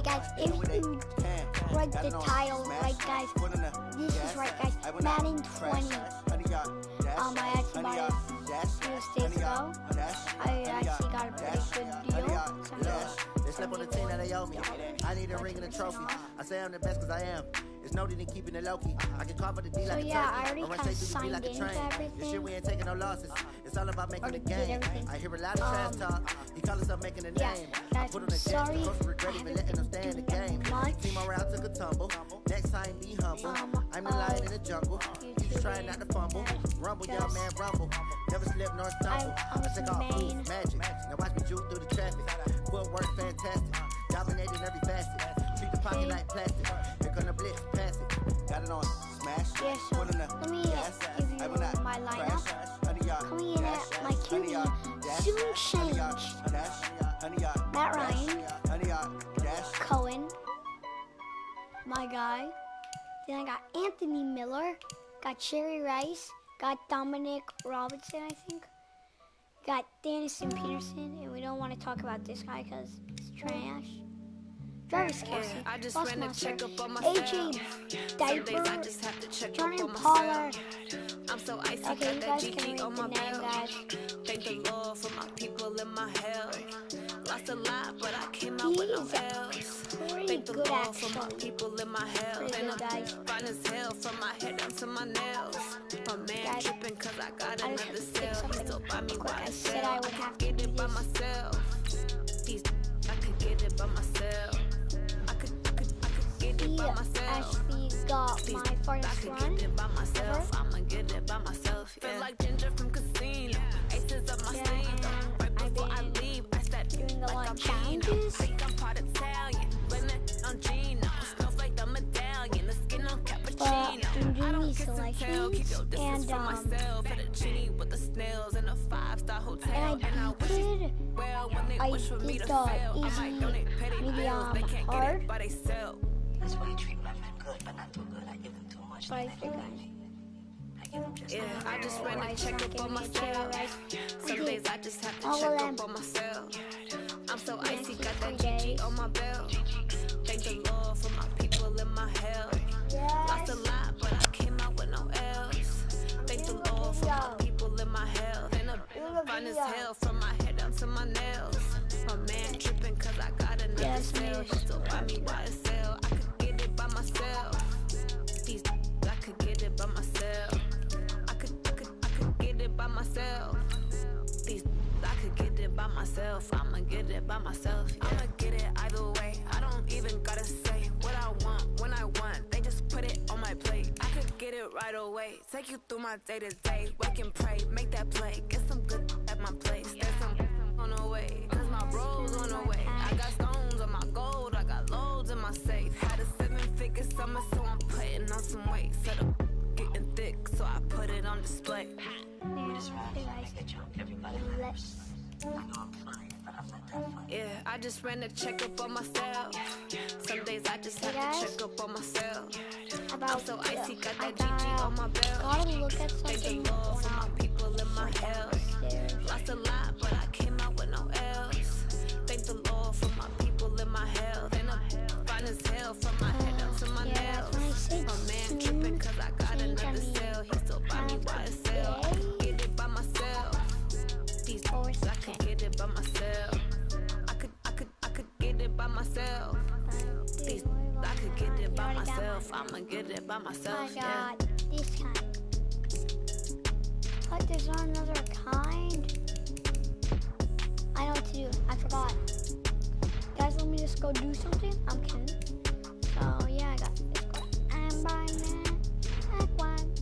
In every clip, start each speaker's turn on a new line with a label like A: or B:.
A: Hey guys, if you read the title right, guys, this is right, guys. Madden20. I actually bought it a few days ago. I actually got a pretty good deal.
B: They slept on the team that they owe me. I need a ring and a trophy. I say I'm the best because I am. It's no need in keeping it low-key. I can carve up the D like a turkey.
A: I already kind of signed
B: like a
A: into everything.
B: This shit we ain't taking no losses. It's all about making the game. I hear a lot of trash talk. He call himself making a name. I put on the jet. The coach regret even letting them stay in the game. Team around took a tumble. Next time be humble. I'm the lion in the jungle. He's trying not to fumble. Rumble, young man, rumble. Never slip nor stumble. I take off proof, magic. Now watch me juke through the traffic. Footwork fantastic. Dominating every facet. Treat the pocket like plastic. Here come the blitz, pass it. Got it on smash.
A: Yeah, so let me give you my lineup. Coming in at my QB, soon change. Matt Ryan, Cohen, my guy. Then I got Anthony Miller, got Cherry Rice, got Dominic Robinson, I think. Got Dennison Peterson, and we don't want to talk about this guy because it's trash. Travis Kelsey,
C: I just
A: Boss
C: ran to
A: Monster,
C: check up on my
A: AJ Diaper, Jordan Pollard.
C: I'm so icy,
A: Okay, you
C: got that
A: guys can
C: GG
A: read
C: on
A: the
C: my
A: name,
C: belt.
A: guys.
C: Thank the Lord for my people in my hell. Lost a lot, but I came out with no L's.
A: Pretty
C: Thank the
A: good,
C: Lord for my
A: actually.
C: people in my hell.
A: Pretty
C: And
A: good,
C: I'm
A: guys.
C: fine as hell from my head down to my nails. My man
A: Guys,
C: tripping cause I got
A: I
C: another
A: just have to
C: cell.
A: fix
C: He
A: something
C: still buy me
A: quick.
C: by
A: I said
C: himself.
A: I would have to
C: get
A: do
C: it by
A: this.
C: myself. These I could get it by myself. I could get it by myself.
A: Actually got my farthest run ever.
C: I'ma get it by myself. Yeah. Feel like Ginger from Casino. Aces up my sleeve. Right before I leave, I start
A: Doing a lot
C: like
A: of
C: I'm
A: challenges.
C: Think I'm part Italian. Women on Gino. Snowflake the medallion. The skin on
A: But
C: cappuccino.
A: I'm
C: I
A: doing
C: don't
A: these
C: kiss and tell. Keep your
A: selections,
C: distance
A: and
C: from myself. For the genie with the snails in a 5-star hotel.
A: and I
C: wish it
A: did.
C: well when they
A: I
C: wish for me
A: did
C: to
A: the
C: fail. I
A: easy,
C: might donate petty bills.
A: medium,
C: They can't get
A: hard.
C: it by themselves.
D: That's why I treat my men good, but not too good. I give them too much.
A: But I
D: then they
A: think
D: deny me. I give them just
C: Yeah, I just ran
A: Rice
C: to check
A: not
C: up on
A: giving me a chair,
C: myself.
A: right?
C: Some days I just have to
A: All of
C: check
A: them.
C: up on myself. I'm so
A: Yeah,
C: icy, got that
A: 3
C: GG
A: days.
C: on my belt. Thank the Lord for my people in my hell. Lost a lot, but I came out with no L's. Thank the Lord for my people in my hell. Then I'm fine as hell from my head down to my nails. My man tripping cause I got another
A: Yes,
C: cell.
A: miss.
C: He still buy me by the cell. I could get it by myself. These I could get it by myself. I could get it by myself. These I could get it by myself. I'ma get it by myself. Yeah. I'ma get it either way. I don't even gotta say what I want when I want. They just put it on my plate. I could get it right away. Take you through my day to day. Wake and pray, make that play. Get some good at my place. There's some on the way. Cause my bro's on the way. I got stones on my gold. I got loads in my safe. Had a 7-figure summer, so I'm putting on some weight. Set up getting thick, so I put it on display.
A: Hey guys,
D: everybody
A: let's.
D: I know I'm fine, but I'm not that fine.
C: Yeah, I just ran to check up on myself. Some days I just have
A: Hey,
C: to
A: guys.
C: check up on myself. I'm
A: About
C: so icy, got
A: I
C: that GG on my belt.
A: gotta look at
C: Thank
A: something
C: the Lord
A: going
C: for my
A: on
C: people in my hell.
A: upstairs.
C: Lost a lot, but I came out with no L's. Thank the Lord for my people in my hell. Then I'm fine as hell from my head down to my
A: Yeah,
C: nails.
A: when I say
C: My man
A: soon
C: tripping cause I got
A: change, I
C: another
A: mean
C: cell. He still buy me by the cell. I could get it by myself. These I could get it by myself. I could get it by myself. These I could get it by myself. I'ma get it by
A: I
C: myself. Yeah.
A: got this kind. But there's not another kind. I know what to do. I forgot. Guys, let me just go do something. I'm kidding. So yeah, I got this one. And by that one.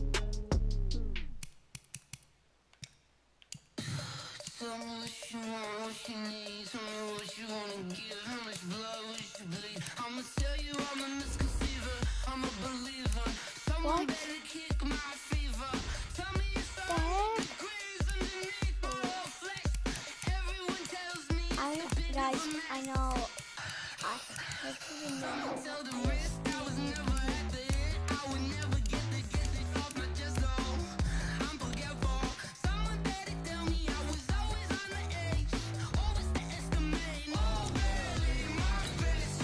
E: Tell me what you want, what you need. Tell me what you wanna give. How much blood would you bleed? I'ma tell you I'm a misconceiver. I'm a believer. Someone
A: What?
E: better kick my fever. Tell me if
A: The
E: I
A: heck?
E: degrees underneath my whole flex. Everyone tells me
A: Guys, I know. This is another
E: tell the rest I was never at the end. I would never get it off my chest. So I'm forgetful. Someone better tell me I was always on the edge. Always the estimate. Oh, barely my best.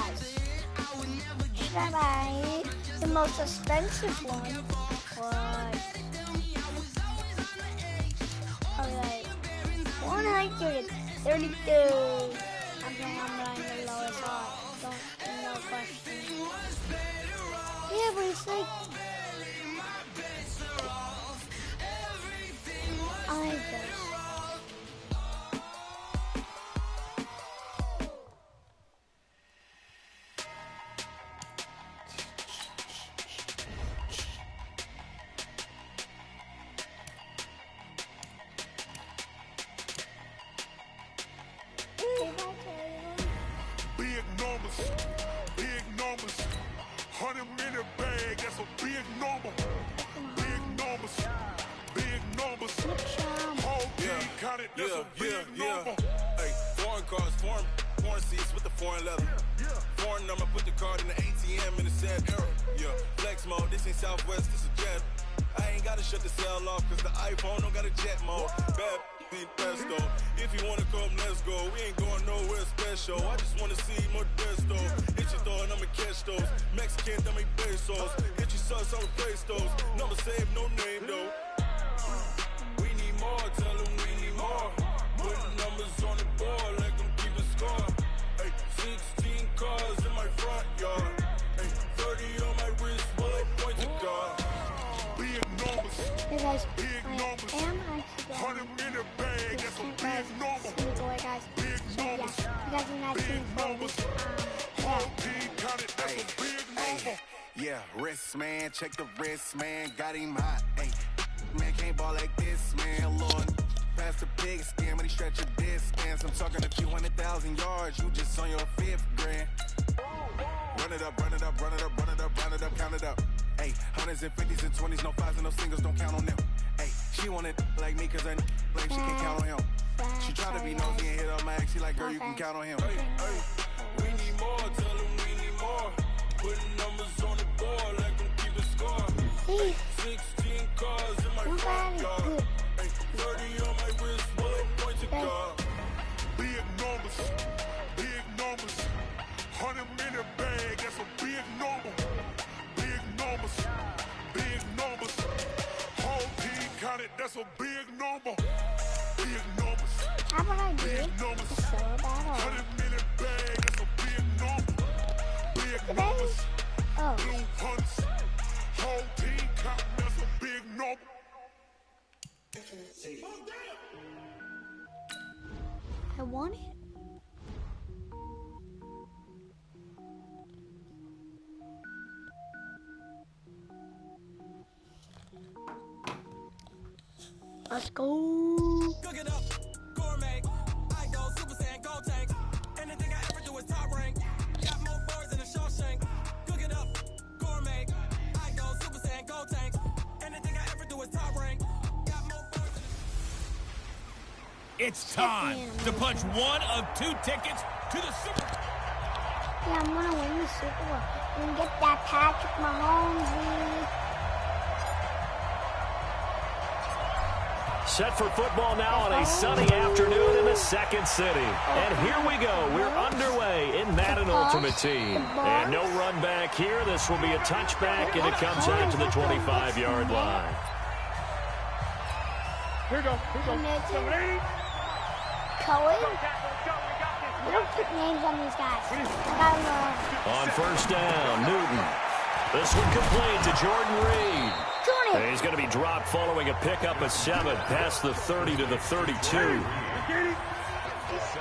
A: guys. Should I buy the most expensive one? What? Probably like 132. I'm buying the lowest lot. No question. Yeah, but it's like I guess.
F: Big numbers, 100-minute bag, that's a big number. Big numbers, whole team counted, that's a big number.
G: Hey, foreign cars, foreign seats with the foreign leather. Foreign number, put the card in the ATM in the sad era. Yeah, flex mode, this ain't Southwest, this is jet. I ain't gotta shut the cell off, cause the iPhone don't got a jet mode. Bad pesto. If you wanna come, let's go. We ain't going nowhere special. I just wanna see Modesto. Hit your door and I'ma catch those. Mexican, dummy pesos. Hit your sus, I'ma place those. Number saved, no name though. We need more, tell them we need more. Putting numbers on the board, like them keeping score. Hey, 16 cars in my front yard. Hey, 30 on my wrist, bullet point to God.
F: Big numbers,
A: Hey guys,
F: big numbers, 100-minute bag, that's a big number.
A: guys.
F: Big
A: So yeah,
F: numbers,
A: you guys are not seeing
F: numbers.
A: yeah.
F: Team counted, that's a big number.
G: Yeah, wrist man, check the wrist man, got him hot. Hey, man can't ball like this, man. Lord, past the pig skin when he stretch your distance. I'm talking a few 100,000 yards, you just on your 5th grand. Run it up, run it up, run it up, run it up, run it up, count it up. Hey, hundreds and 50s and 20s, no 5s and no singles, don't count on them. Hey, she want it like me, cause her like she can count on him. She try to be nosy and hit up my ex, she like, girl, you can count on him.
F: Hey,
G: we need more, tell them we need more. Putting numbers on the board, like them keeping score. Hey, 16 cars in my front yard. Hey, 30 on my wrist, bullet point to God.
F: big numbers, 100-minute bag, that's a big number. Big numbers, whole team counted, that's a big number. Big numbers,
A: How about I do?
F: big numbers,
A: So bad.
F: 100-minute bag, that's a big number. Big numbers,
A: Oh,
F: blue hunts, whole team counting, that's a big number.
A: I want it. Let's go.
H: Cook it up, gourmet. I go Super Saiyan, gold tank. Anything I ever do is top rank. Got more boys than a Shawshank. Cook it up, gourmet. I go Super Saiyan, gold tank. Anything I ever do is top rank. Got more boys than
I: It's time to punch one of 2 tickets to the Super Bowl.
A: Yeah, I'm gonna win the Super Bowl. I'm gonna get that Patrick Mahomes lead.
J: Set for football now on a sunny afternoon in the second city. And here we go. We're underway in Madden Ultimate Team. And no run back here. This will be a touchback, and it comes out to the 25-yard line.
F: Here we go.
A: Cohen. We don't put names on these guys. I gotta learn.
J: On first down, Newton. This one complete to Jordan Reed. And he's going to be dropped following a pickup of 7 past the 30 to the 32.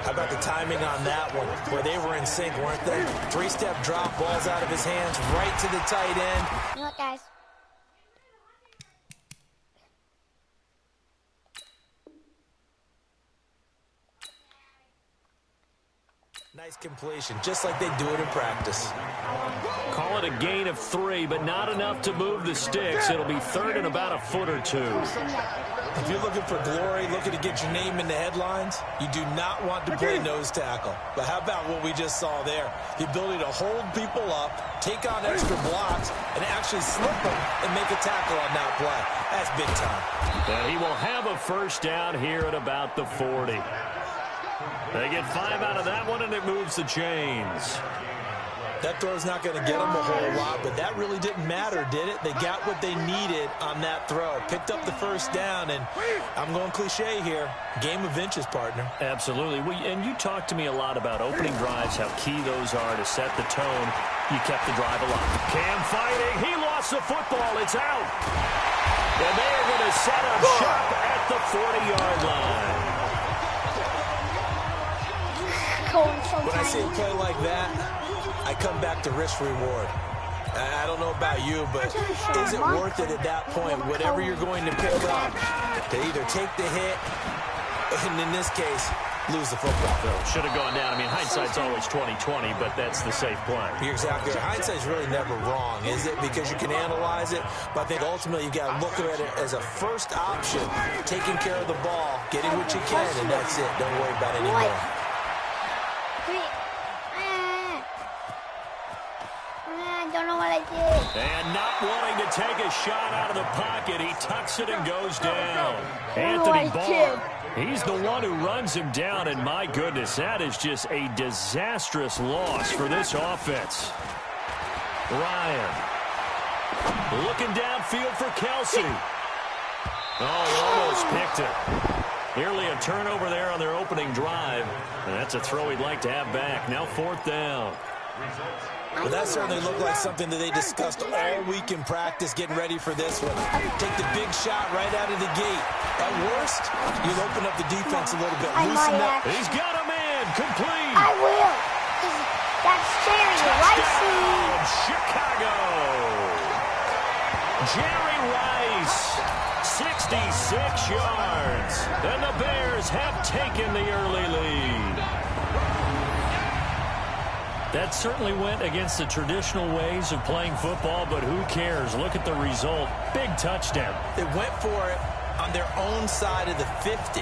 K: How about the timing on that one, where they were in sync, weren't they? 3-step drop, balls out of his hands, right to the tight end.
A: You know what, guys?
K: Nice completion, just like they do it in practice.
J: Call it a gain of 3, but not enough to move the sticks. It'll be third and about a foot or 2.
K: If you're looking for glory, looking to get your name in the headlines, you do not want to play nose tackle. But how about what we just saw there? The ability to hold people up, take on extra blocks, and actually slip them and make a tackle on that play. That's big time.
J: And he will have a first down here at about the 40. They get 5 out of that one, and it moves the chains.
K: That throw's not going to get them a whole lot, but that really didn't matter, did it? They got what they needed on that throw. Picked up the first down, and I'm going cliche here. Game of inches, partner.
J: Absolutely. And you talked to me a lot about opening drives, how key those are to set the tone. You kept the drive alive. Cam fighting. He lost the football. It's out. And they're going to set up shop at the 40-yard line.
K: When I see a play like that, I come back to risk-reward. I don't know about you, but is it worth it at that point, whatever you're going to pick up, to either take the hit, and in this case, lose the football?
J: Should have gone down. I mean, hindsight's always 20/20, but that's the safe play.
K: You're exactly right. Hindsight's really never wrong, is it? Because you can analyze it, but I think ultimately you got to look at it as a first option, taking care of the ball, getting what you can, and that's it. Don't worry about any more.
A: I don't know what I did.
J: And not wanting to take a shot out of the pocket, he tucks it and goes down. Anthony Barr. He's the one who runs him down, and my goodness, that is just a disastrous loss for this offense. Ryan looking downfield for Kelsey. Oh, almost picked it. Nearly a turnover there on their opening drive. And that's a throw he'd like to have back. Now 4th down.
K: Well, that certainly looked like something that they discussed all week in practice, getting ready for this one. Take the big shot right out of the gate. At worst, you'll open up the defense a little bit. Loosen up.
J: He's got a man. Complete.
A: I will. That's Jerry Rice.
J: Chicago. Jerry Rice, 66 yards. And the Bears have taken the early lead. That certainly went against the traditional ways of playing football, but who cares? Look at the result. Big touchdown.
K: They went for it on their own side of the 50.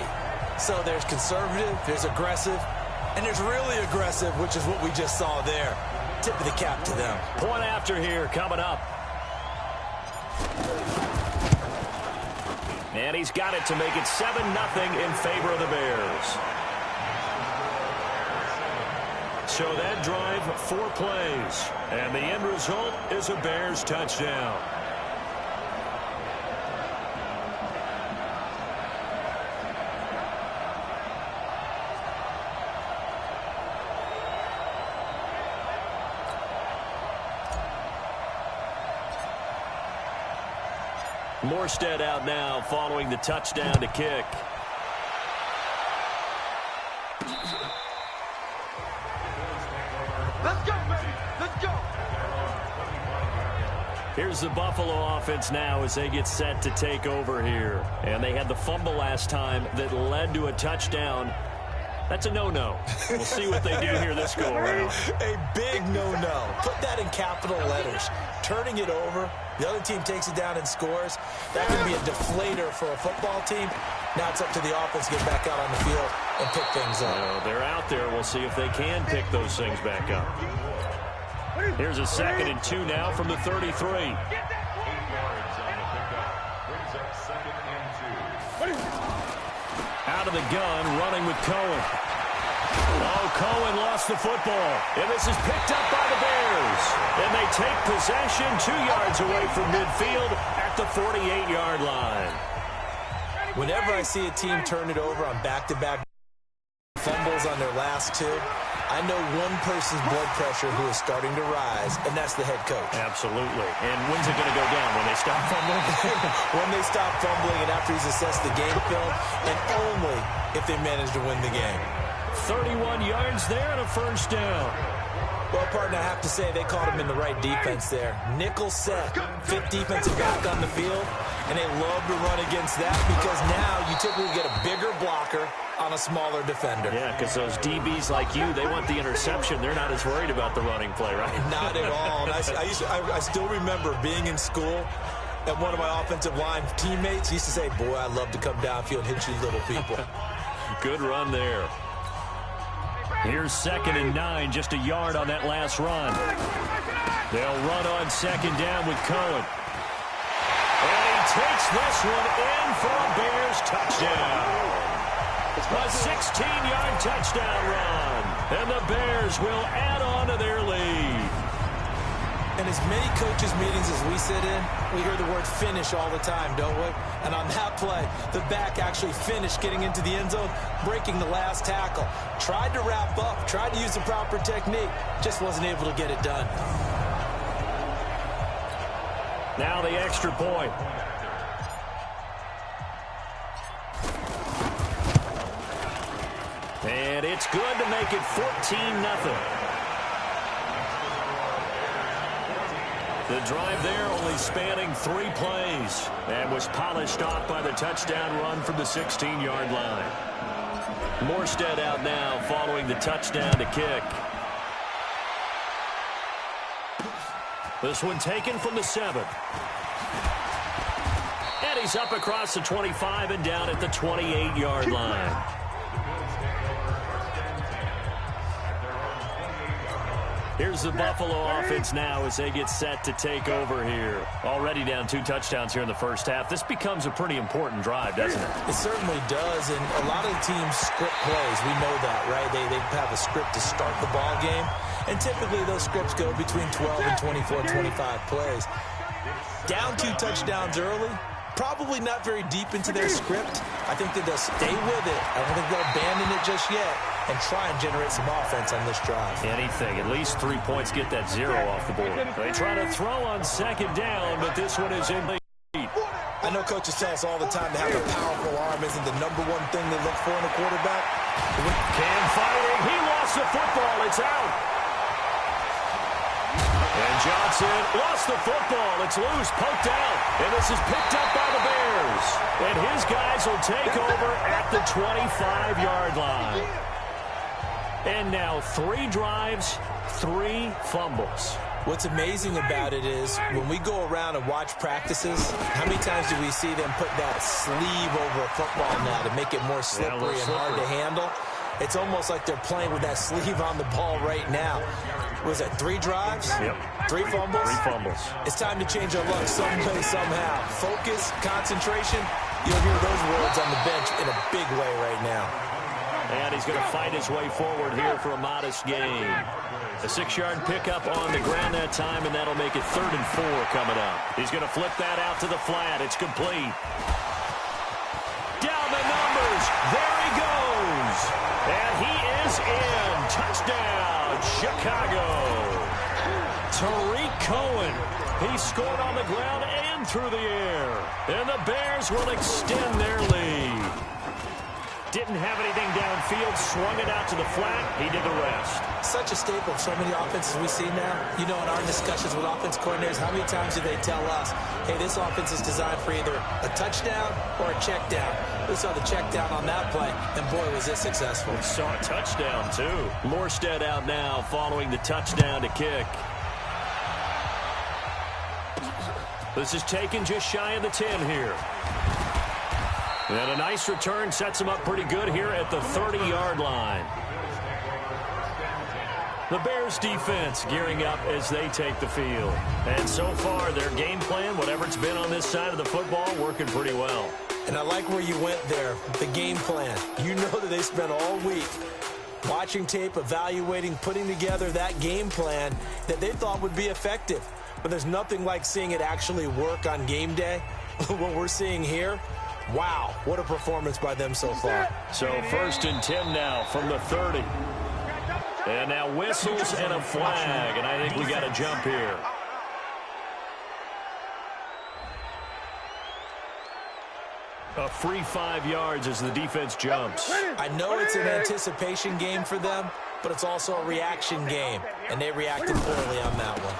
K: So there's conservative, there's aggressive, and there's really aggressive, which is what we just saw there. Tip of the cap to them.
J: Point after here coming up. And he's got it to make it 7-0 in favor of the Bears. So that drive, 4 plays. And the end result is a Bears touchdown. Morstead out now following the touchdown to kick.
H: Let's go, baby. Let's go.
J: Here's the Buffalo offense now as they get set to take over here. And they had the fumble last time that led to a touchdown. That's a no-no. We'll see what they do here this go-around.
K: A big no-no. Put that in capital letters. Turning it over, the other team takes it down and scores. That can be a deflator for a football team. Now it's up to the offense to get back out on the field and pick things up.
J: Well, they're out there. We'll see if they can pick those things back up. Here's a 2nd and 2 now from the 33. Out of the gun, running with Cohen. Oh, Cohen lost the football. And this is picked up by the Bears. And they take possession 2 yards away from midfield at the 48-yard line.
K: Whenever I see a team turn it over on back-to-back fumbles on their last 2, I know one person's blood pressure who is starting to rise, and that's the head coach.
J: Absolutely. And when's it going to go down? When they stop fumbling?
K: When they stop fumbling and after he's assessed the game film, and only if they manage to win the game.
J: 31 yards there and a first down.
K: Well, partner, I have to say they caught him in the right defense there. Nickel set, 5th defensive back on the field, and they love to run against that because now you typically get a bigger blocker on a smaller defender.
J: Yeah, because those DBs like you, they want the interception. They're not as worried about the running play, right?
K: Not at all. And I still remember being in school, and one of my offensive line teammates used to say, boy, I love to come downfield and hit you little people.
J: Good run there. Here's 2nd and 9, just a yard on that last run. They'll run on 2nd down with Cohen. And he takes this one in for a Bears touchdown. A 16-yard touchdown run. And the Bears will add on to their lead.
K: In as many coaches' meetings as we sit in, we hear the word finish all the time, don't we? And on that play, the back actually finished getting into the end zone, breaking the last tackle. Tried to wrap up, tried to use the proper technique, just wasn't able to get it done.
J: Now the extra point. And it's good to make it 14-0. The drive there only spanning 3 plays and was polished off by the touchdown run from the 16-yard line. Morstead out now following the touchdown to kick. This one taken from the 7. And he's up across the 25 and down at the 28-yard line. Here's the Buffalo offense now as they get set to take over here. Already down 2 touchdowns here in the first half. This becomes a pretty important drive, doesn't it?
K: It certainly does, and a lot of the teams script plays. We know that, right? They have a script to start the ball game, and typically those scripts go between 12 and 24, 25 plays. Down 2 touchdowns early, probably not very deep into their script. I think that they'll stay with it. I don't think they'll abandon it just yet and try and generate some offense on this drive.
J: Anything. At least 3 points get that 0 off the board. They try to throw on second down, but this one is incomplete.
K: I know coaches tell us all the time to have a powerful arm isn't the #1 thing they look for in a quarterback.
J: Cam firing. He lost the football. It's out. And Johnson lost the football. It's loose, poked out. And this is picked up by the Bears. And his guys will take over at the 25-yard line. And now 3 drives, 3 fumbles.
K: What's amazing about it is when we go around and watch practices, how many times do we see them put that sleeve over a football now to make it more slippery and hard to handle? It's almost like they're playing with that sleeve on the ball right now. Was that 3 drives?
J: Yep.
K: 3 fumbles?
J: 3 fumbles.
K: It's time to change our luck some way, somehow. Focus, concentration, you'll hear those words on the bench in a big way right now.
J: And he's going to fight his way forward here for a modest gain. A 6-yard pickup on the ground that time, and that'll make it 3rd and 4 coming up. He's going to flip that out to the flat. It's complete. Down the numbers. There he goes. And he is in. Touchdown, Chicago. Tariq Cohen. He scored on the ground and through the air. And the Bears will extend their lead. Didn't have anything downfield, swung it out to the flat. He did the rest.
K: Such a staple of so many offenses we see now. You know, in our discussions with offense coordinators, how many times do they tell us, hey, this offense is designed for either a touchdown or a check down. We saw the check down on that play, and boy, was it successful.
J: We saw a touchdown, too. Morstead out now following the touchdown to kick. This is taken just shy of the 10 here. And a nice return sets him up pretty good here at the 30-yard line. The Bears defense gearing up as they take the field. And so far, their game plan, whatever it's been on this side of the football, working pretty well.
K: And I like where you went there, the game plan. You know that they spent all week watching tape, evaluating, putting together that game plan that they thought would be effective. But there's nothing like seeing it actually work on game day. What we're seeing here, wow, what a performance by them so far.
J: So 1st and 10 now from the 30. And now whistles and a flag, and I think we got a jump here. A free 5 yards as the defense jumps.
K: I know it's an anticipation game for them, but it's also a reaction game, and they reacted poorly on that one.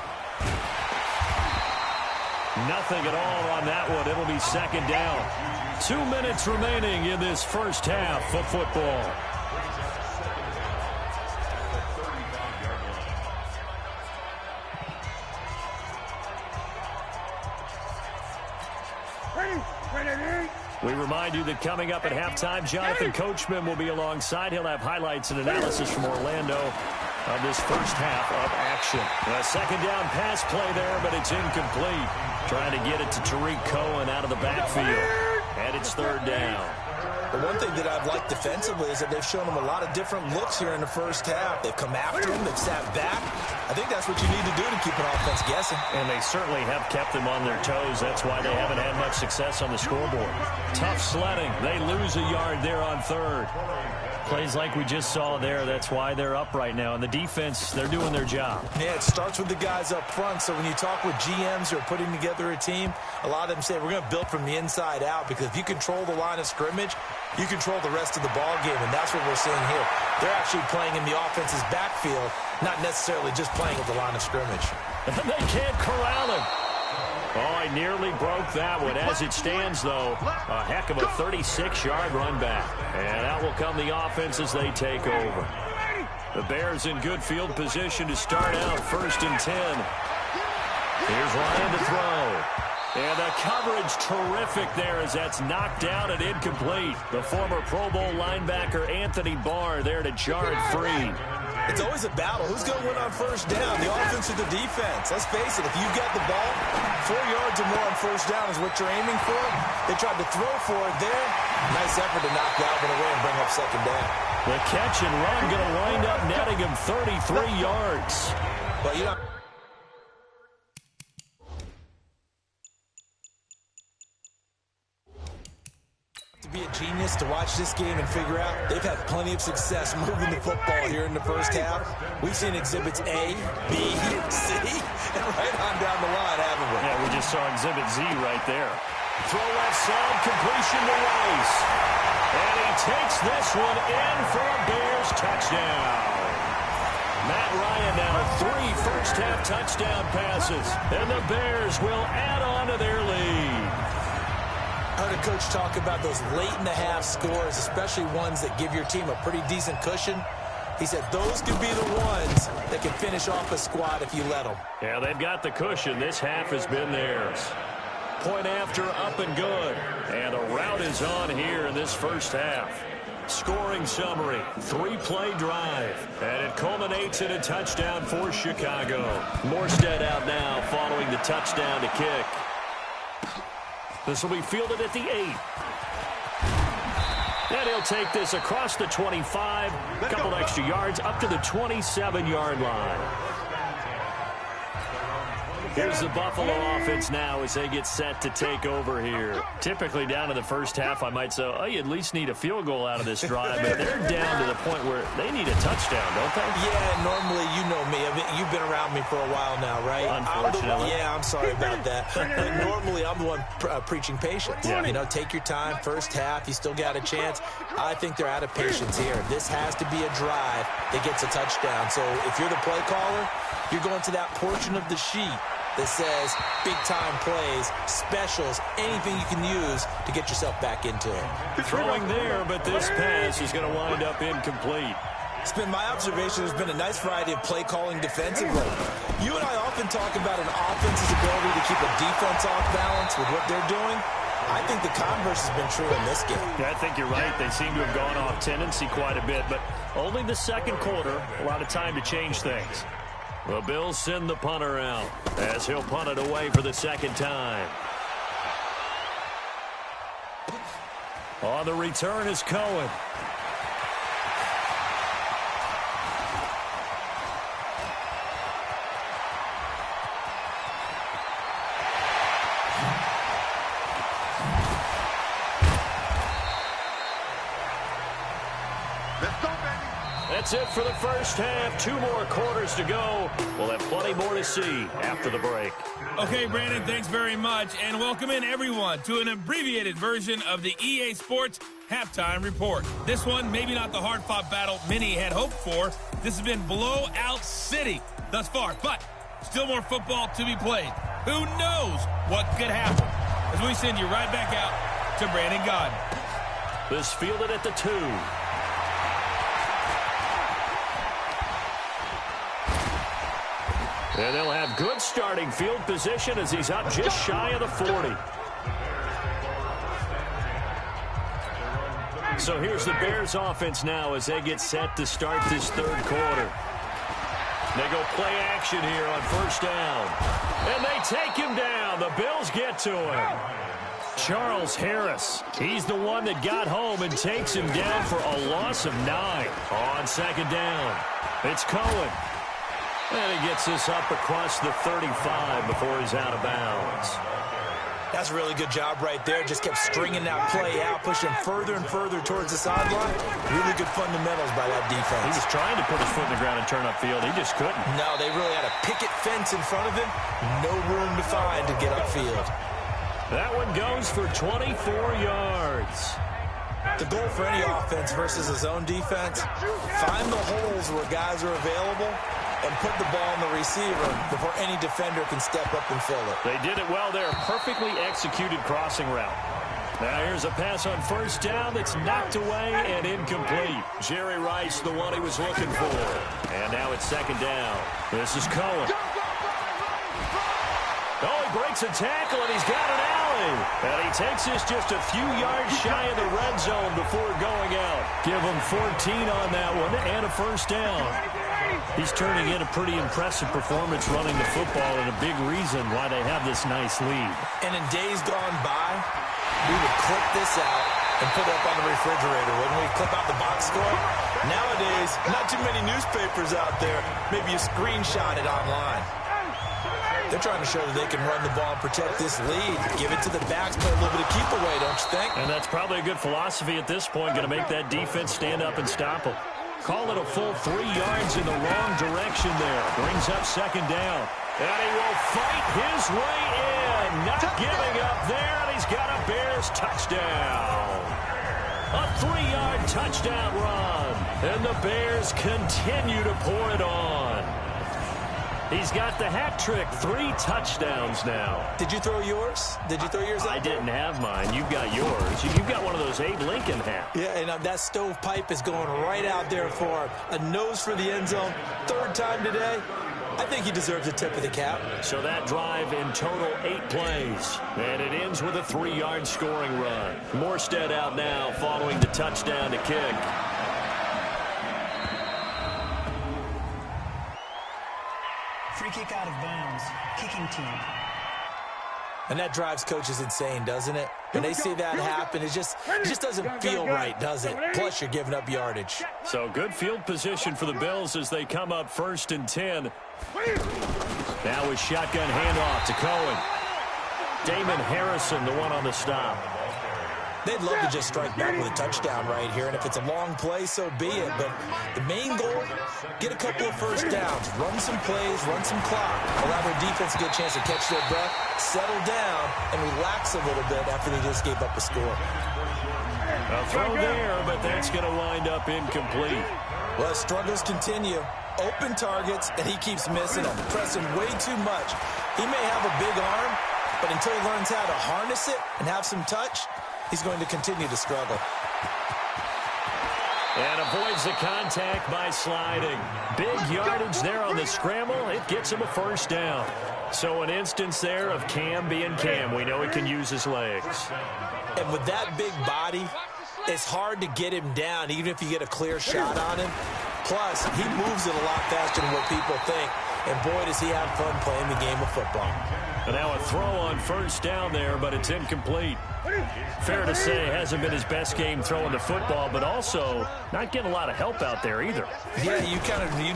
J: Nothing at all on that one. It'll be 2nd down. 2 minutes remaining in this first half of football. We remind you that coming up at halftime, Jonathan Coachman will be alongside. He'll have highlights and analysis from Orlando on this first half of action. A 2nd down pass play there, but it's incomplete. Trying to get it to Tariq Cohen out of the backfield. And it's 3rd down.
K: The one thing that I've liked defensively is that they've shown him a lot of different looks here in the first half. They've come after him. They've sat back. I think that's what you need to do to keep an offense guessing.
J: And they certainly have kept them on their toes. That's why they haven't had much success on the scoreboard. Tough sledding. They lose a yard there on third. Plays like we just saw there. That's why they're up right now. And the defense, they're doing their job.
K: Yeah, it starts with the guys up front. So when you talk with GMs who are putting together a team, a lot of them say we're going to build from the inside out, because if you control the line of scrimmage, you control the rest of the ball game, and that's what we're seeing here. They're actually playing in the offense's backfield, not necessarily just playing at the line of scrimmage.
J: And they can't corral him. Oh, I nearly broke that one. As it stands, though, a heck of a 36-yard run back. And out will come the offense as they take over. The Bears in good field position to start out, 1st and 10. Here's Ryan to throw. And the coverage terrific there as that's knocked down and incomplete. The former Pro Bowl linebacker Anthony Barr there to jar it free.
K: It's always a battle. Who's going to win on first down, the offense or the defense? Let's face it, if you've got the ball, 4 yards or more on first down is what you're aiming for. They tried to throw for it there. Nice effort to knock Galvin away and bring up 2nd down.
J: The catch and run going to wind up netting him 33 yards.
K: Well, you know, be a genius to watch this game and figure out they've had plenty of success moving the football here in the first half. We've seen exhibits A, B, C, and right on down the line, haven't we?
J: Yeah, we just saw exhibit Z right there. Throw left side, completion to Rice. And he takes this one in for a Bears touchdown. Matt Ryan now 3 first-half touchdown passes, and the Bears will add on to their lead.
K: I heard a coach talk about those late-in-the-half scores, especially ones that give your team a pretty decent cushion. He said those could be the ones that can finish off a squad if you let them.
J: Yeah, they've got the cushion. This half has been theirs. Point after, up and good. And a rout is on here in this first half. Scoring summary, 3-play drive. And it culminates in a touchdown for Chicago. Morstead out now following the touchdown to kick. This will be fielded at the 8. And he'll take this across the 25. A couple extra yards up to the 27-yard line. Here's the Buffalo offense now as they get set to take over here. Typically down to the first half, I might say, oh, you at least need a field goal out of this drive. But they're down to the point where they need a touchdown, don't they?
K: Yeah, normally, you know me. You've been around me for a while now, right?
J: Unfortunately.
K: I'm sorry about that. But normally, I'm the one preaching patience.
J: Yeah.
K: You know, take your time. First half, you still got a chance. I think they're out of patience here. This has to be a drive that gets a touchdown. So if you're the play caller, you're going to that portion of the sheet that says big-time plays, specials, anything you can use to get yourself back into it.
J: Throwing there, but this pass is going to wind up incomplete.
K: It's been my observation there's been a nice variety of play calling defensively. You and I often talk about an offense's ability to keep a defense off balance with what they're doing. I think the converse has been true in this game.
J: Yeah, I think you're right. They seem to have gone off tendency quite a bit, but only the second quarter, a lot of time to change things. The Bills send the punter out as he'll punt it away for the second time. On the return is Cohen. That's it for the first half. 2 more quarters to go. We'll have plenty more to see after the break.
I: Okay, Brandon, thanks very much. And welcome in, everyone, to an abbreviated version of the EA Sports Halftime Report. This one, maybe not the hard-fought battle many had hoped for. This has been blowout city thus far, but still more football to be played. Who knows what could happen? As we send you right back out to Brandon Godden.
J: This fielded at the 2. And they'll have good starting field position as he's up just shy of the 40. So here's the Bears offense now as they get set to start this third quarter. They go play action here on first down. And they take him down. The Bills get to him. Charles Harris. He's the one that got home and takes him down for a loss of 9 on second down. It's Cohen. And he gets this up across the 35 before he's out of bounds.
K: That's a really good job right there. Just kept stringing that play out, pushing further and further towards the sideline. Really good fundamentals by that defense.
J: He was trying to put his foot in the ground and turn upfield. He just couldn't.
K: No, they really had a picket fence in front of him. No room to find to get upfield.
J: That one goes for 24 yards.
K: The goal for any offense versus his own defense, find the holes where guys are available and put the ball on the receiver before any defender can step up and fill it.
J: They did it well there. Perfectly executed crossing route. Now here's a pass on first down that's knocked away and incomplete. Jerry Rice, the one he was looking for. And now it's second down. This is Cohen. Oh, he breaks a tackle, and he's got an alley. And he takes this just a few yards shy of the red zone before going out. Give him 14 on that one and a first down. He's turning in a pretty impressive performance running the football, and a big reason why they have this nice lead.
K: And in days gone by, we would clip this out and put it up on the refrigerator. Wouldn't we clip out the box score? Nowadays, not too many newspapers out there. Maybe you screenshot it online. They're trying to show that they can run the ball and protect this lead. Give it to the backs, play a little bit of keep away, don't you think?
J: And that's probably a good philosophy at this point, going to make that defense stand up and stop them. Call it a full 3 yards in the wrong direction there. Brings up second down. And he will fight his way in. Not giving up there, and he's got a Bears touchdown. A 3-yard touchdown run. And the Bears continue to pour it on. He's got the hat trick, 3 touchdowns now.
K: Did you throw yours? Did you throw yours out?
J: I didn't have mine. You've got yours. You've got one of those Abe Lincoln hats.
K: Yeah, and that stovepipe is going right out there for a nose for the end zone. 3rd time today. I think he deserves a tip of the cap.
J: So that drive in total 8 plays. And it ends with a 3-yard scoring run. Morstead out now following the touchdown to kick.
L: Free kick out of bounds. Kicking team.
K: And that drives coaches insane, doesn't it? When they see that happen, it just doesn't feel right, does it? Plus, you're giving up yardage.
J: So good field position for the Bills as they come up 1st and 10. Now with shotgun handoff to Cohen. Damon Harrison, the one on the stop.
K: They'd love to just strike back with a touchdown right here, and if it's a long play, so be it. But the main goal, get a couple of first downs, run some plays, run some clock, allow their defense to get a chance to catch their breath, settle down, and relax a little bit after they just gave up a score.
J: A throw there, but that's going to wind up incomplete.
K: Well, struggles continue. Open targets, and he keeps missing them, pressing way too much. He may have a big arm, but until he learns how to harness it and have some touch, he's going to continue to struggle.
J: And avoids the contact by sliding. Big yardage there on the scramble. It gets him a first down. So an instance there of Cam being Cam. We know he can use his legs.
K: And with that big body, it's hard to get him down, even if you get a clear shot on him. Plus, he moves it a lot faster than what people think. And boy, does he have fun playing the game of football.
J: And now a throw on first down there, but it's incomplete. Fair to say, hasn't been his best game throwing the football, but also not getting a lot of help out there either.
K: Yeah, you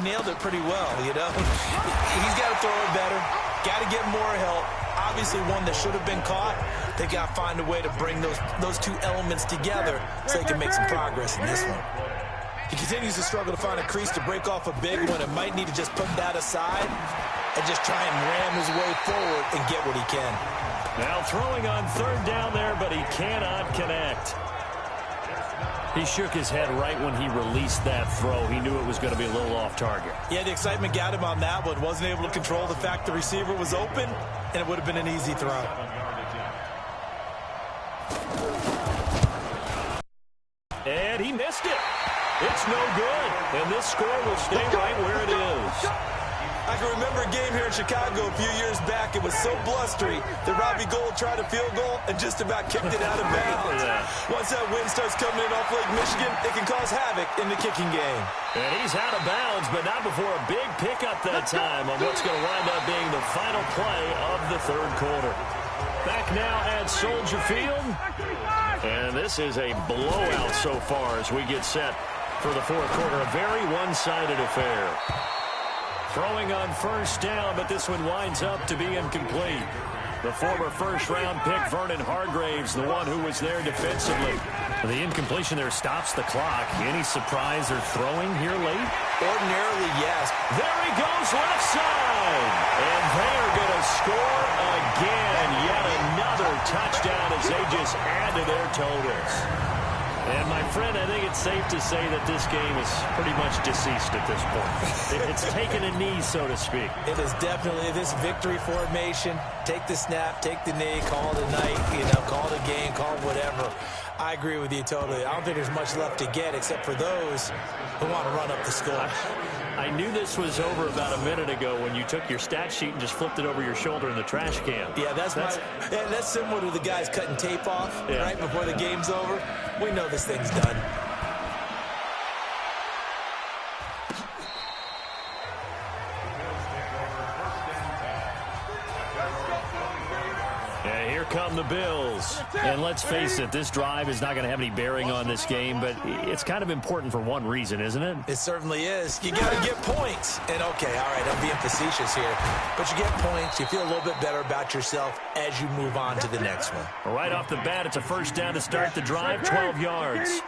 K: nailed it pretty well, you know. He's got to throw it better, got to get more help. Obviously one that should have been caught. They got to find a way to bring those two elements together so they can make some progress in this one. He continues to struggle to find a crease to break off a big one and might need to just put that aside and just try and ram his way forward and get what he can.
J: Now throwing on third down there, but he cannot connect. He shook his head right when he released that throw. He knew it was going to be a little off target.
K: Yeah, the excitement got him on that one. Wasn't able to control the fact the receiver was open, and it would have been an easy throw.
J: And he missed it. It's no good. And this score will stay right where it is.
K: I can remember a game here in Chicago a few years back. It was so blustery that Robbie Gould tried a field goal and just about kicked it out of bounds. Once that wind starts coming in off Lake Michigan, it can cause havoc in the kicking game.
J: And he's out of bounds, but not before a big pickup that time on what's going to wind up being the final play of the third quarter. Back now at Soldier Field. And this is a blowout so far as we get set for the fourth quarter. A very one-sided affair. Throwing on first down, but this one winds up to be incomplete. The former first-round pick, Vernon Hargraves, the one who was there defensively. The incompletion there stops the clock. Any surprise they're throwing here late?
K: Ordinarily, yes.
J: There he goes, left side. And they are going to score again. Yet another touchdown as they just add to their totals. And, my friend, I think it's safe to say that this game is pretty much deceased at this point. It's taken a knee, so to speak.
K: It is definitely this victory formation. Take the snap, take the knee, call it a night, call it a game, call it whatever. I agree with you totally. I don't think there's much left to get except for those who want to run up the score.
J: I knew this was over about a minute ago when you took your stat sheet and just flipped it over your shoulder in the trash can.
K: Yeah, that's similar to the guys cutting tape off right before the game's over. We know this thing's done.
J: Here come the Bills. And let's face it, this drive is not going to have any bearing on this game, but it's kind of important for one reason, isn't it?
K: It certainly is. You got to get points. And, okay, all right, I'm being facetious here. But you get points. You feel a little bit better about yourself as you move on to the next one.
J: Right off the bat, it's a first down to start the drive, 12 yards.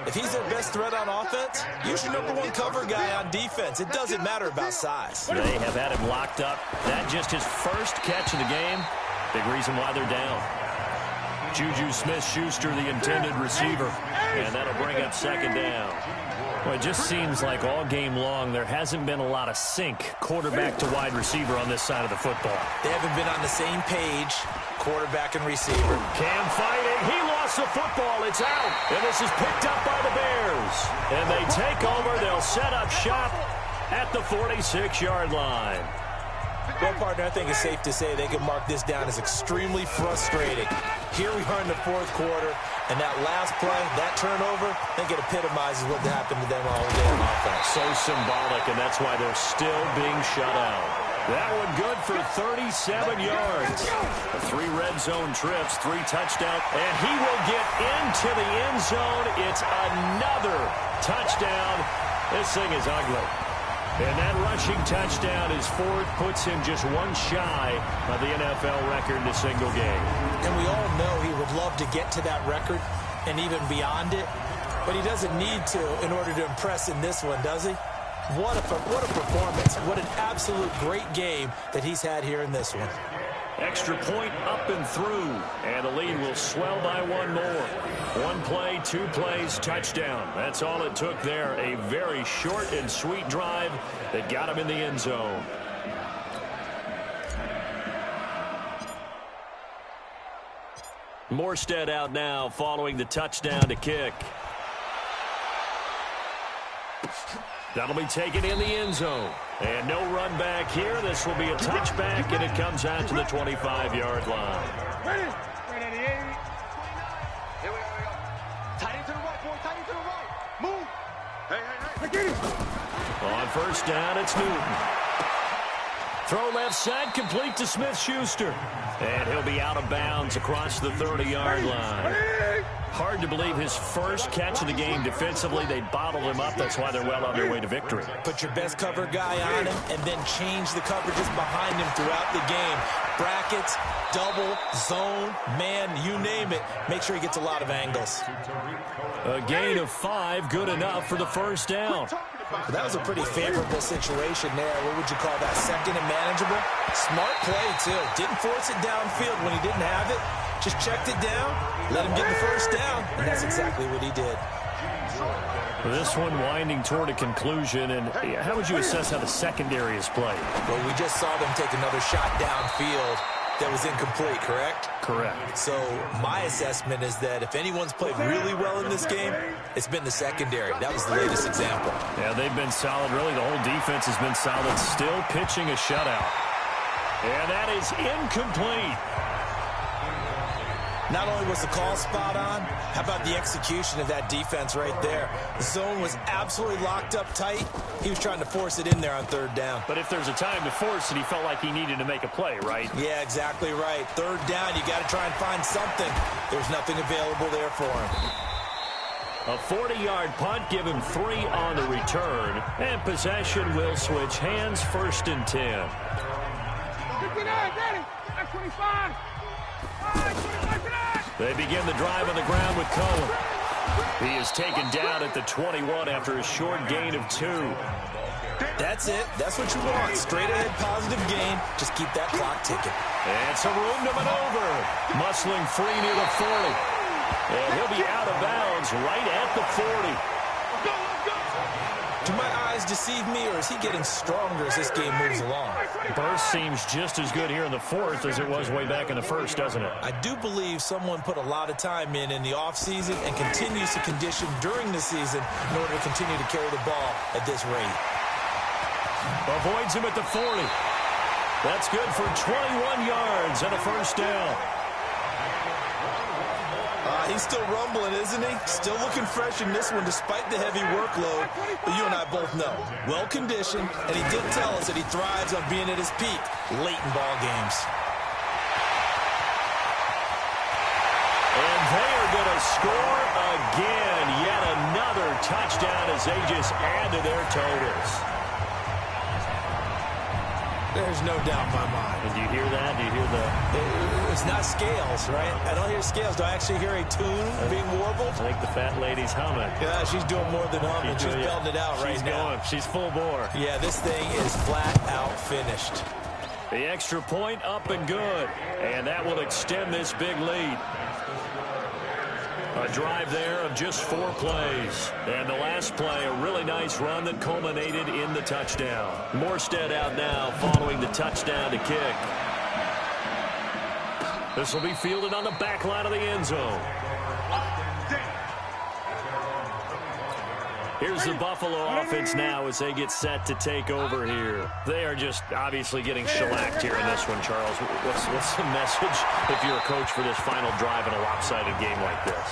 K: If he's their best threat on offense, use your number one cover guy on defense. It doesn't matter about size.
J: They have had him locked up. That just his first catch of the game. Big reason why they're down. Juju Smith-Schuster, the intended receiver. And that'll bring up second down. Well, it just seems like all game long there hasn't been a lot of sync quarterback to wide receiver on this side of the football.
K: They haven't been on the same page, quarterback and receiver.
J: Cam fighting. He lost the football. It's out. And this is picked up by the Bears. And they take over. They'll set up shop at the 46-yard line.
K: Well, partner, I think it's safe to say they can mark this down as extremely frustrating. Here we are in the fourth quarter, and that last play, that turnover, I think it epitomizes what happened to them all day on offense.
J: So symbolic, and that's why they're still being shut out. That one good for 37 yards. 3 red zone trips, 3 touchdowns, and he will get into the end zone. It's another touchdown. This thing is ugly. And that rushing touchdown is fourth, puts him just one shy of the NFL record in a single game.
K: And we all know he would love to get to that record and even beyond it, but he doesn't need to in order to impress in this one, does he? What a performance. What an absolute great game that he's had here in this one.
J: Extra point up and through, and the lead will swell by one more. 1 play, 2 plays, touchdown. That's all it took there. A very short and sweet drive that got him in the end zone. Morstead out now following the touchdown to kick. That'll be taken in the end zone. And no run back here. This will be a touchback, and it comes out to the 25-yard line.
F: Ready? Ready, 80. Here we go. Tight end to the right, boy. Tight end to the right. Move. Hey. Get him.
J: On first down, it's Newton. Throw left side, complete to Smith-Schuster. And he'll be out of bounds across the 30-yard line. Hard to believe his first catch of the game defensively. They bottled him up. That's why they're well on their way to victory.
K: Put your best cover guy on him and then change the coverages behind him throughout the game. Brackets, double, zone, man, you name it. Make sure he gets a lot of angles.
J: A gain of 5, good enough for the first down.
K: That was a pretty favorable situation there. What would you call that? Second and manageable? Smart play, too. Didn't force it downfield when he didn't have it. Just checked it down, let him get the first down, and that's exactly what he did.
J: This one winding toward a conclusion, and how would you assess how the secondary is played?
K: Well, we just saw them take another shot downfield that was incomplete, correct?
J: Correct.
K: So my assessment is that if anyone's played really well in this game, it's been the secondary. That was the latest example.
J: Yeah, they've been solid. Really, the whole defense has been solid, still pitching a shutout. And that is incomplete.
K: Not only was the call spot on, how about the execution of that defense right there? The zone was absolutely locked up tight. He was trying to force it in there on third down.
J: But if there's a time to force it, he felt like he needed to make a play, right?
K: Yeah, exactly right. Third down, you got to try and find something. There's nothing available there for him.
J: A 40-yard punt, give him 3 on the return. And possession will switch hands, 1st and 10.
F: 59, Danny. That's 25.
J: They begin the drive on the ground with Cohen. He is taken down at the 21 after a short gain of 2.
K: That's it. That's what you want. Straight ahead positive gain. Just keep that clock ticking.
J: And some room to maneuver. Muscling free near the 40. And he'll be out of bounds right at the 40.
K: Do my eyes deceive me, or is he getting stronger as this game moves along?
J: Burst seems just as good here in the 4th as it was way back in the 1st, doesn't it?
K: I do believe someone put a lot of time in the offseason and continues to condition during the season in order to continue to carry the ball at this rate.
J: Avoids him at the 40. That's good for 21 yards and a 1st down.
K: He's still rumbling, isn't he? Still looking fresh in this one despite the heavy workload. But you and I both know, well-conditioned, and he did tell us that he thrives on being at his peak late in ball games.
J: And they are going to score again. Yet another touchdown as they just add to their totals.
K: There's no doubt in my mind.
J: And do you hear that? Do you hear the...
K: It's not scales, right? I don't hear scales. Do I actually hear a tune being warbled?
J: I think the fat lady's humming.
K: Yeah, she's doing more than humming. She's belting it out right now.
J: She's full bore.
K: Yeah, this thing is flat out finished.
J: The extra point up and good. And that will extend this big lead. A drive there of just 4 plays. And the last play, a really nice run that culminated in the touchdown. Morstead out now following the touchdown to kick. This will be fielded on the back line of the end zone. Here's the Buffalo offense now as they get set to take over here. They are just obviously getting shellacked here in this one, Charles. What's the message if you're a coach for this final drive in a lopsided game like this?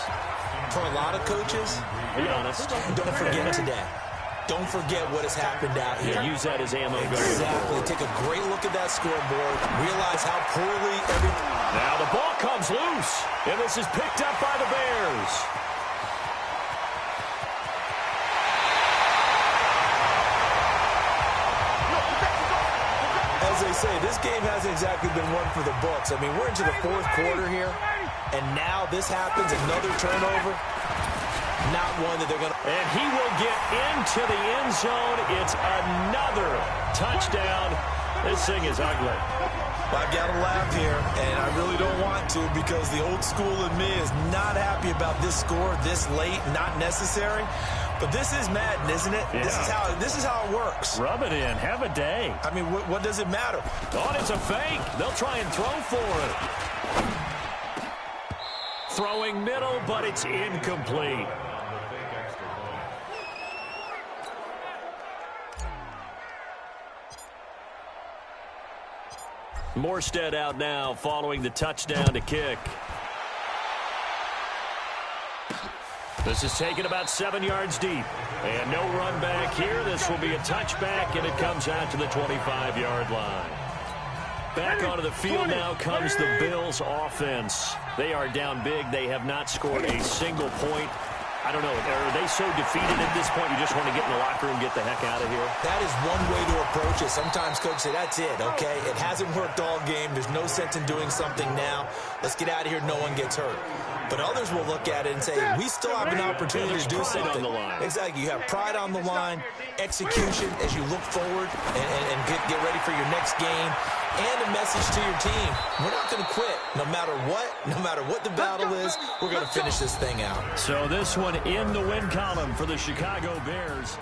K: For a lot of coaches,
J: be honest,
K: don't forget today. Don't forget what has happened out here.
J: Yeah, use that as ammo.
K: Exactly. Take a great look at that scoreboard. Realize how poorly everything...
J: Now the ball comes loose, and this is picked up by the Bears.
K: As they say, this game hasn't exactly been one for the books. I mean, we're into the 4th quarter here, and now this happens, another turnover. Not one that they're going to...
J: And he will get into the end zone. It's another touchdown. This thing is ugly.
K: I've got to laugh here, and I really don't want to because the old school in me is not happy about this score this late, not necessary. But this is Madden, isn't it?
J: Yeah.
K: This is how it works.
J: Rub it in. Have a day.
K: I mean, what does it matter?
J: Oh, it's a fake. They'll try and throw for it. Throwing middle, but it's incomplete. Morstead out now following the touchdown to kick. This is taken about 7 yards deep. And no run back here. This will be a touchback, and it comes out to the 25-yard line. Back onto the field now comes the Bills offense. They are down big. They have not scored a single point. I don't know. Are they so defeated at this point you just want to get in the locker room, get the heck out of here?
K: That is one way to approach it. Sometimes coaches say, that's it, okay? It hasn't worked all game. There's no sense in doing something now. Let's get out of here. No one gets hurt. But others will look at it and say, we still have an opportunity to do something.
J: On the line.
K: Exactly. You have pride on the line, execution as you look forward and get ready for your next game, and a message to your team. We're not going to quit. No matter what the battle is, we're going to finish this thing out.
J: So this one in the win column for the Chicago Bears.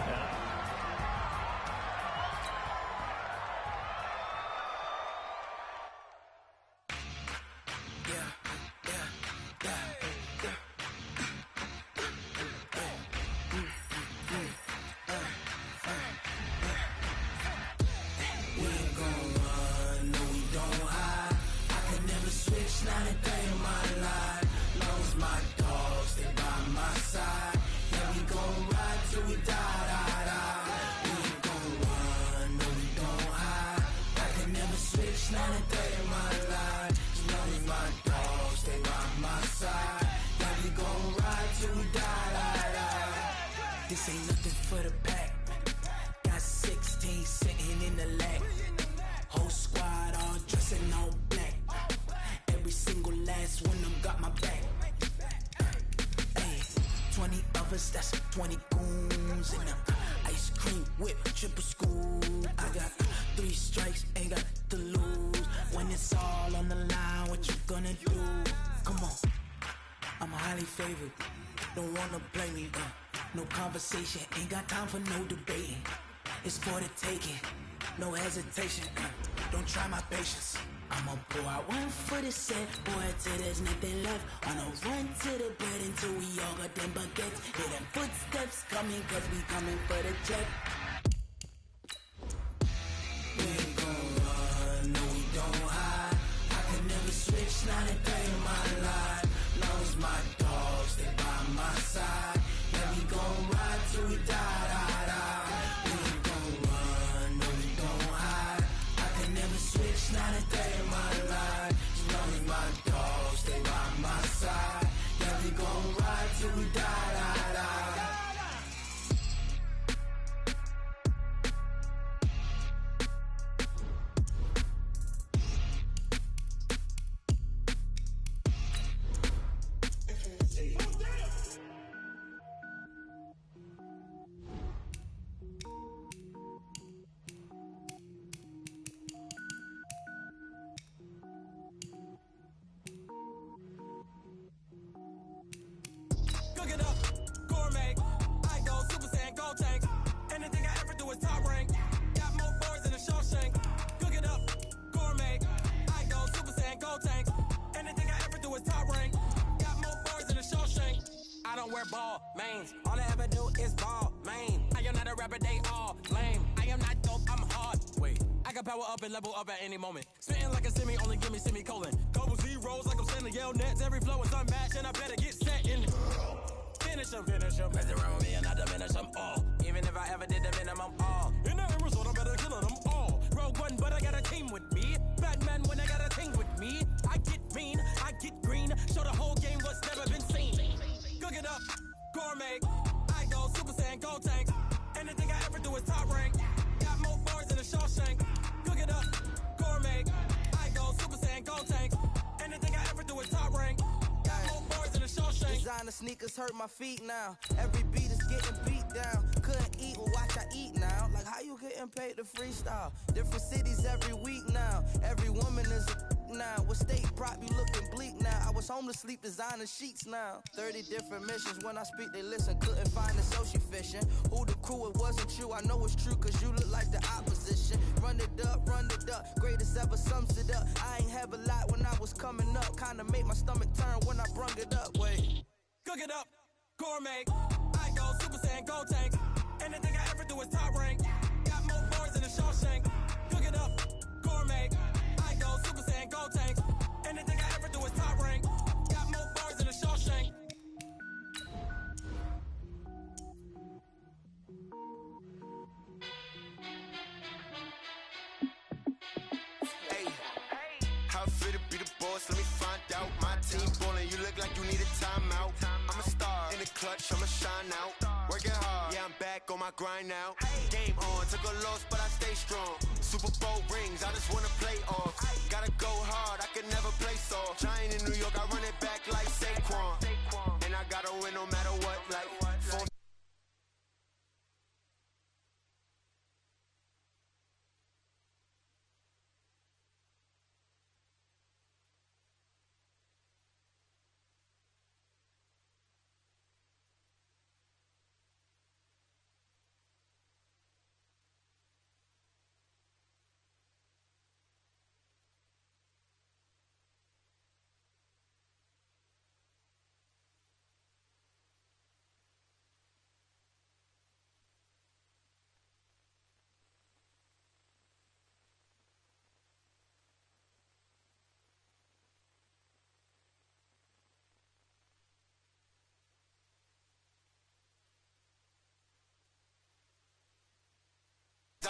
E: Not a day in my life. not a day in my life. As long as my dogs stay by my side, yeah, we gon' ride till we die. This ain't nothing for the pack. Got 16 sitting in the lag. Whole squad all dressing all black. Every single last one of them got my back. Hey, 20 of us, that's 20 goons in them. Ice cream whip, triple scoop. I got 3 strikes, ain't got to lose. When it's all on the line, what you gonna do? Come on, I'm highly favored. Don't wanna play me, no conversation, ain't got time for no debating. It's for the taking, no hesitation. Don't try my patience. I'ma pour out one for the set, boy, till there's nothing left. On a run to the bed until we all got them baguettes. Hear them footsteps coming, cause we coming for the jet. We ain't gon' run, no we don't hide. I can never switch, not a day in my life. Long as my dogs stay by my side, yeah, we gon' ride till we die. We ain't gon' run, no we don't hide. I can never switch, not a day in my life. As long as my dogs stay by my side, yeah, we gon' ride till we die.
H: Cook it up, gourmet. I go Super Saiyan, go tank. Anything I ever do is top rank. Got more boards than a Shawshank. Cook it up, gourmet. I go Super Saiyan, go tank. Anything I ever do is top rank. Got more boards than a Shawshank. I don't wear ball mains. All I ever do is ball main. I am not a rapper, they all lame. I am not dope, I'm hard. Wait, I can power up and level up at any moment. Spitting like a semi, only give me semicolon. Double zeros like I'm sending yell nets. Every flow is unmatched and I better get set in. Finish them. Mess around with me and I diminish them all. Even if I ever did the minimum all. In the result, I'm better killing them all. Rogue One, but I got a team with me. Batman when I got a team with me. I get mean, I get green. Show the whole game what's never been seen. Cook it up, gourmet. I go Super Saiyan, go tank. Anything I ever do is top rank. Got more boards than a Shawshank. Cook it up, gourmet. I go Super Saiyan, go tank. Anything I ever do is top rank. Got more boards than a Shawshank.
M: Designer sneakers hurt my feet now. Every beat is getting beat down. Couldn't eat, well watch I eat now. Like how you getting paid to freestyle? Different cities every week now. Every woman is a now. What state prop you looking bleak now? I was home to sleep designer sheets now. 30 different missions. When I speak they listen. Couldn't find the social fishing. Who the crew, it wasn't you. I know it's true cause you look like the opposition. Run it up. Greatest ever sums it up. I ain't have a lot when I was coming up. Kinda made my stomach turn when I brung it up. Wait.
H: Cook it up, gourmet. I go Super Saiyan, go tank. Anything I ever do is top rank. Got more boards than a Shawshank. Cook it up, gourmet. I go Super Saiyan, go tank. Anything I ever do is top rank. Got more boards than a Shawshank.
N: Hey, how fit to be the boss? Let me find out. My team ballin', you look like you need a timeout. I'm a star in the clutch, I'ma shine out. Working hard, yeah, I'm back on my grind now. Game on, took a loss, but I stay strong. Super Bowl rings, I just wanna play off. Gotta go hard, I can never play soft. Giant in New York, I run it back like Saquon. And I gotta win no matter what, like for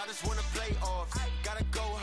N: I just wanna play off. Gotta go